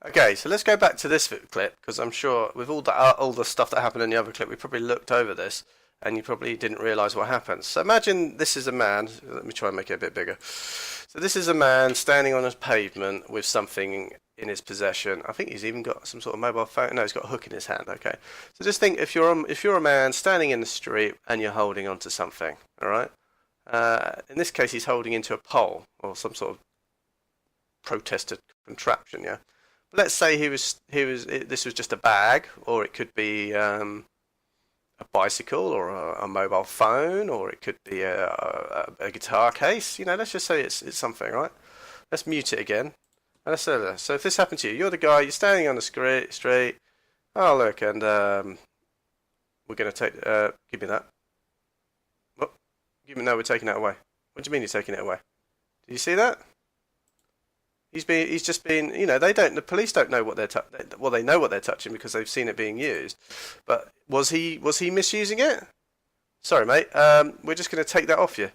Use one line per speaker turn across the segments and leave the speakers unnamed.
Okay, so let's go back to this clip because I'm sure with all the stuff that happened in the other clip, we probably looked over this and you probably didn't realise what happened. So imagine this is a man. Let me try and make it a bit bigger. So this is a man standing on a pavement with something in his possession. I think he's even got some sort of mobile phone. No, he's got a hook in his hand. Okay, so just think if you're a man standing in the street and you're holding onto something. All right. In this case, he's holding into a pole or some sort of protested contraption. Yeah. Let's say this was just a bag, or it could be a bicycle, or a mobile phone, or it could be a guitar case. You know, let's just say it's something, right? Let's mute it again. And let's say this. So if this happened to you, you're the guy, you're standing on the street. Oh look, and we're going to take. Give me that. Oh, no, we're taking that away. What do you mean you're taking it away? Do you see that? He's just been, you know, the police don't know what well, they know what they're touching because they've seen it being used. But was he misusing it? Sorry, mate. We're just going to take that off you.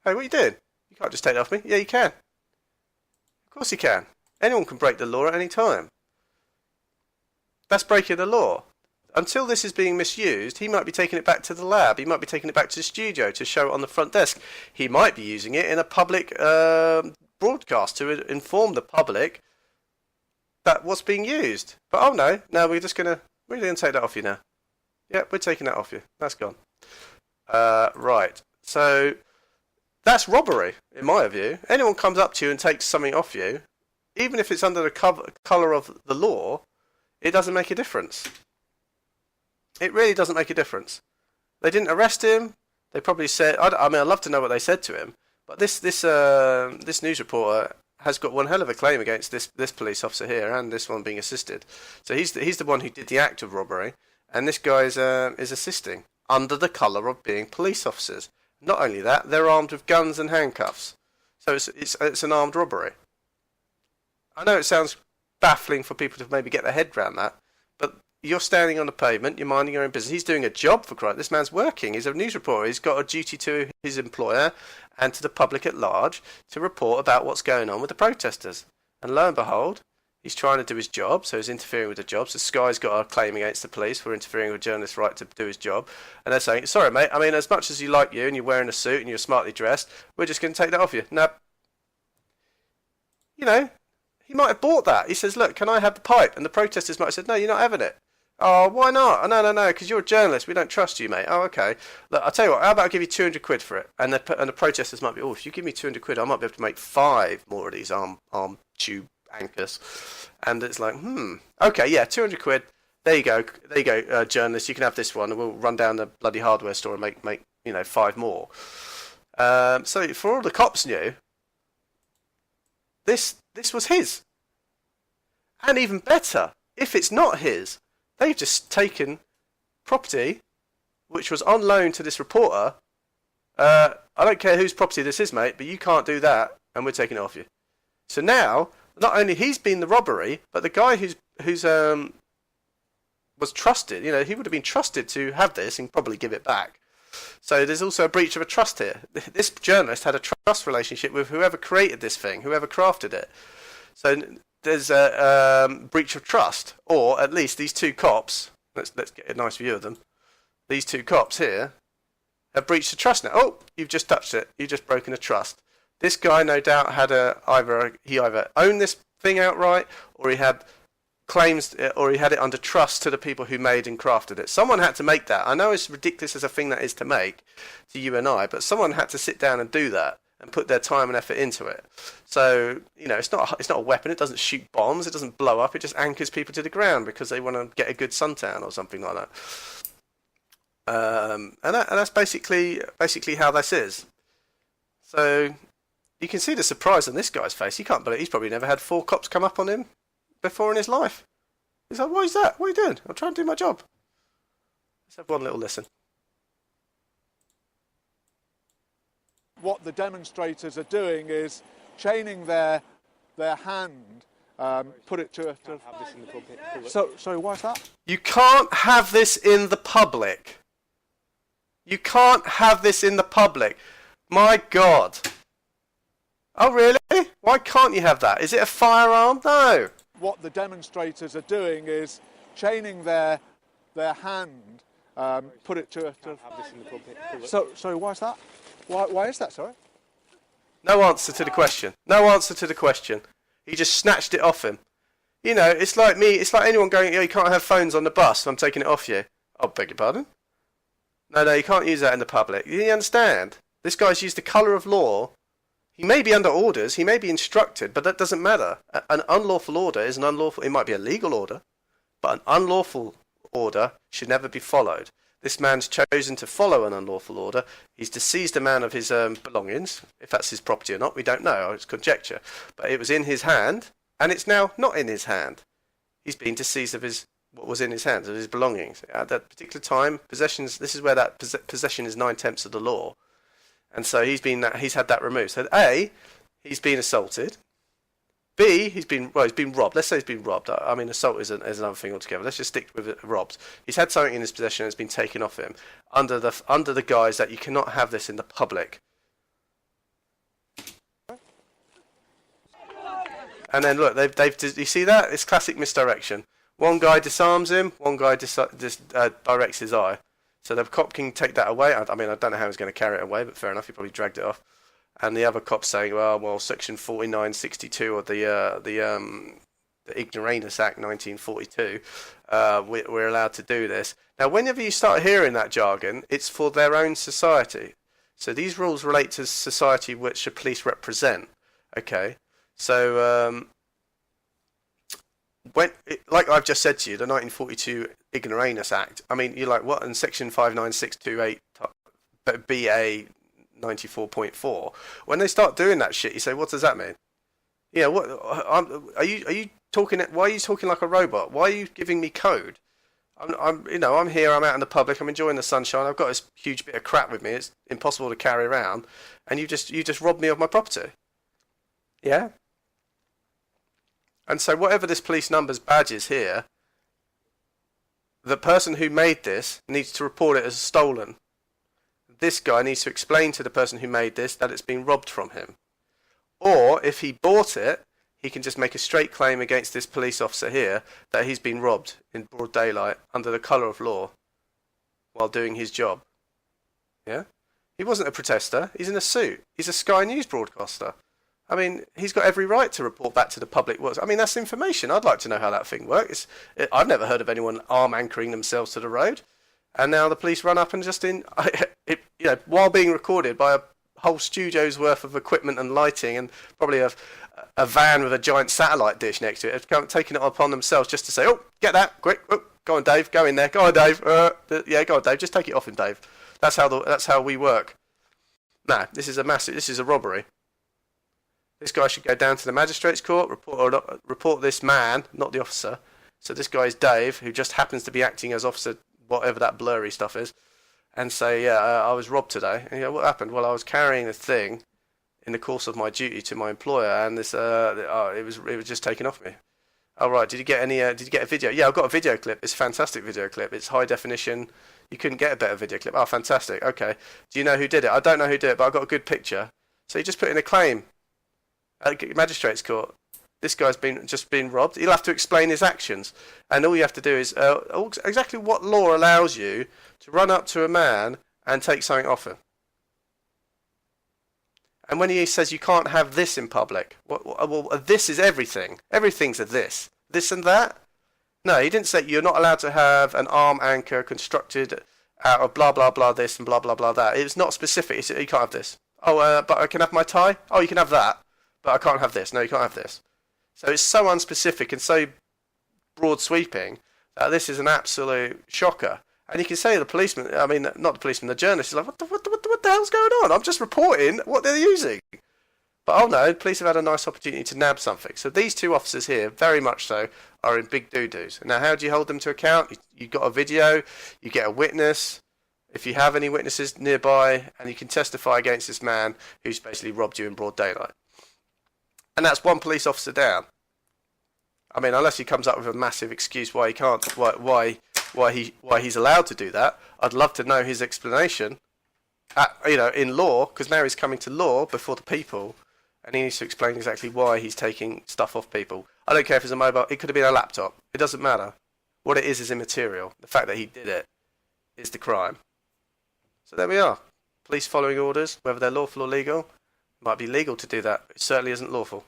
Hey, what are you doing? You can't just take that off me. Yeah, you can. Of course you can. Anyone can break the law at any time. That's breaking the law. Until this is being misused, he might be taking it back to the lab. He might be taking it back to the studio to show it on the front desk. He might be using it in a public broadcast to inform the public that what's being used. But oh no, we're going to take that off you now. Yep, we're taking that off you. That's gone. Right. So that's robbery, in my view. Anyone comes up to you and takes something off you, even if it's under the colour of the law, it doesn't make a difference. It really doesn't make a difference. They didn't arrest him. They probably said, I mean, I'd love to know what they said to him. But this news reporter has got one hell of a claim against this police officer here and this one being assisted. So he's the one who did the act of robbery, and this guy is assisting under the colour of being police officers. Not only that, they're armed with guns and handcuffs. So it's an armed robbery. I know it sounds baffling for people to maybe get their head around that, but you're standing on the pavement, you're minding your own business. He's doing a job, for Christ. This man's working. He's a news reporter. He's got a duty to his employer and to the public at large to report about what's going on with the protesters. And lo and behold, he's trying to do his job, so he's interfering with the job. So Sky's got a claim against the police for interfering with a journalist's right to do his job. And they're saying, sorry, mate, I mean, as much as you like you and you're wearing a suit and you're smartly dressed, we're just going to take that off you. No. You know, he might have bought that. He says, look, can I have the pipe? And the protesters might have said, no, you're not having it. Oh, why not? Oh, no, because you're a journalist. We don't trust you, mate. Oh, okay. Look, I'll tell you what, how about I give you 200 quid for it? And the protesters might be, oh, if you give me 200 quid, I might be able to make 5 more of these arm tube anchors. And it's like, okay, yeah, 200 quid. There you go, journalist. You can have this one, and we'll run down the bloody hardware store and make 5 more. So for all the cops knew, this was his. And even better, if it's not his, they've just taken property which was on loan to this reporter. I don't care whose property this is, mate, but you can't do that, and we're taking it off you. So now, not only he's been the robbery, but the guy who's was trusted, he would have been trusted to have this and probably give it back. So there's also a breach of a trust here. This journalist had a trust relationship with whoever created this thing, whoever crafted it. So there's a breach of trust, or at least these two cops. Let's get a nice view of them. These two cops here have breached the trust now. Oh, you've just touched it. You've just broken a trust. This guy, no doubt, had either owned this thing outright, or he had claims, or he had it under trust to the people who made and crafted it. Someone had to make that. I know it's ridiculous as a thing that is to make to you and I, but someone had to sit down and do that and put their time and effort into it. So it's not a weapon. It doesn't shoot bombs. It doesn't blow up. It just anchors people to the ground because they want to get a good suntan or something like that. And that's basically how this is. So you can see the surprise on this guy's face. He can't believe he's probably never had 4 cops come up on him before in his life. He's like, what is that? What are you doing? I'm trying to do my job. Let's have one little listen.
What the demonstrators are doing is chaining their hand, put it to a... Sorry, why's that?
You can't have this in the public. You can't have this in the public. My God. Oh, really? Why can't you have that? Is it a firearm? No.
what the demonstrators are doing is chaining their hand, put it to a... Sorry, why is that? Why is that, sorry?
No answer to the question. No answer to the question. He just snatched it off him. You know, it's like me, it's like anyone going, you can't have phones on the bus, I'm taking it off you. Oh, beg your pardon? No, you can't use that in the public. You understand? This guy's used the colour of law. He may be under orders, he may be instructed, but that doesn't matter. An unlawful order is an unlawful... It might be a legal order, but an unlawful order should never be followed. This man's chosen to follow an unlawful order. He's seized a man of his belongings. If that's his property or not, we don't know. It's conjecture. But it was in his hand, and it's now not in his hand. He's been disseized of what was in his hands, of his belongings. At that particular time, possessions... This is where that possession is 9/10 of the law. And so he's had that removed. So A, he's been assaulted. B, he's been robbed. Let's say he's been robbed. I mean, assault is another thing altogether. Let's just stick with it, robbed. He's had something in his possession and it's been taken off him under the guise that you cannot have this in the public. And then look, you see that? It's classic misdirection. One guy disarms him, one guy directs his eye. So the cop can take that away. I mean, I don't know how he's going to carry it away, but fair enough, he probably dragged it off. And the other cop's saying, well, Section 4962 of the Ignoramus Act 1942, we're allowed to do this. Now, whenever you start hearing that jargon, it's for their own society. So these rules relate to society which the police represent. Okay, so like I've just said to you, the 1942 Ignoramus Act. I mean, you're like, what? In Section 59628 BA 94.4. When they start doing that shit, you say, what does that mean? Yeah, what are you talking? Why are you talking like a robot? Why are you giving me code? I'm here. I'm out in the public. I'm enjoying the sunshine. I've got this huge bit of crap with me. It's impossible to carry around, and you just robbed me of my property. Yeah. And so whatever this police number's badge is here, the person who made this needs to report it as stolen. This guy needs to explain to the person who made this that it's been robbed from him. Or, if he bought it, he can just make a straight claim against this police officer here that he's been robbed in broad daylight under the colour of law while doing his job. Yeah? He wasn't a protester. He's in a suit. He's a Sky News broadcaster. I mean, he's got every right to report back to the public. I mean, that's information. I'd like to know how that thing works. I've never heard of anyone arm anchoring themselves to the road. And now the police run up and while being recorded by a whole studio's worth of equipment and lighting and probably a van with a giant satellite dish next to it, have taken it upon themselves just to say, oh, get that, quick, oh, go on, Dave, go in there, go on, Dave, yeah, go on, Dave, just take it off him, Dave. That's how we work. No, this is a robbery. This guy should go down to the magistrate's court, report this man, not the officer. So this guy is Dave, who just happens to be acting as officer, whatever that blurry stuff is, and say, yeah, I was robbed today. And what happened? Well, I was carrying a thing in the course of my duty to my employer, and this it was just taken off me. Oh right, did you get a video? Yeah, I've got a video clip. It's a fantastic video clip. It's high definition. You couldn't get a better video clip. Oh, fantastic. Okay. Do you know who did it? I don't know who did it, but I've got a good picture. So you just put in a claim at magistrate's court. This guy's just been robbed. He'll have to explain his actions, and all you have to do is exactly what law allows you to run up to a man and take something off him. And when he says you can't have this in public, well, this is everything. Everything's a this and that. No, he didn't say you're not allowed to have an arm anchor constructed out of blah blah blah this and blah blah blah that. It's not specific. He said you can't have this. Oh, but I can have my tie. Oh, you can have that, but I can't have this. No, you can't have this. So it's so unspecific and so broad sweeping that this is an absolute shocker. And you can say the policeman, I mean, not the policeman, the journalist is like, what the hell's going on? I'm just reporting what they're using. But oh no, the police have had a nice opportunity to nab something. So these two officers here, very much so, are in big doo-doos. Now, how do you hold them to account? You've got a video, you get a witness, if you have any witnesses nearby, and you can testify against this man who's basically robbed you in broad daylight. And that's one police officer down. I mean, unless he comes up with a massive excuse why he can't, why he's allowed to do that. I'd love to know his explanation. In law, because now he's coming to law before the people, and he needs to explain exactly why he's taking stuff off people. I don't care if it's a mobile. It could have been a laptop. It doesn't matter. What it is immaterial. The fact that he did it is the crime. So there we are. Police following orders, whether they're lawful or legal. It might be legal to do that. It certainly isn't lawful.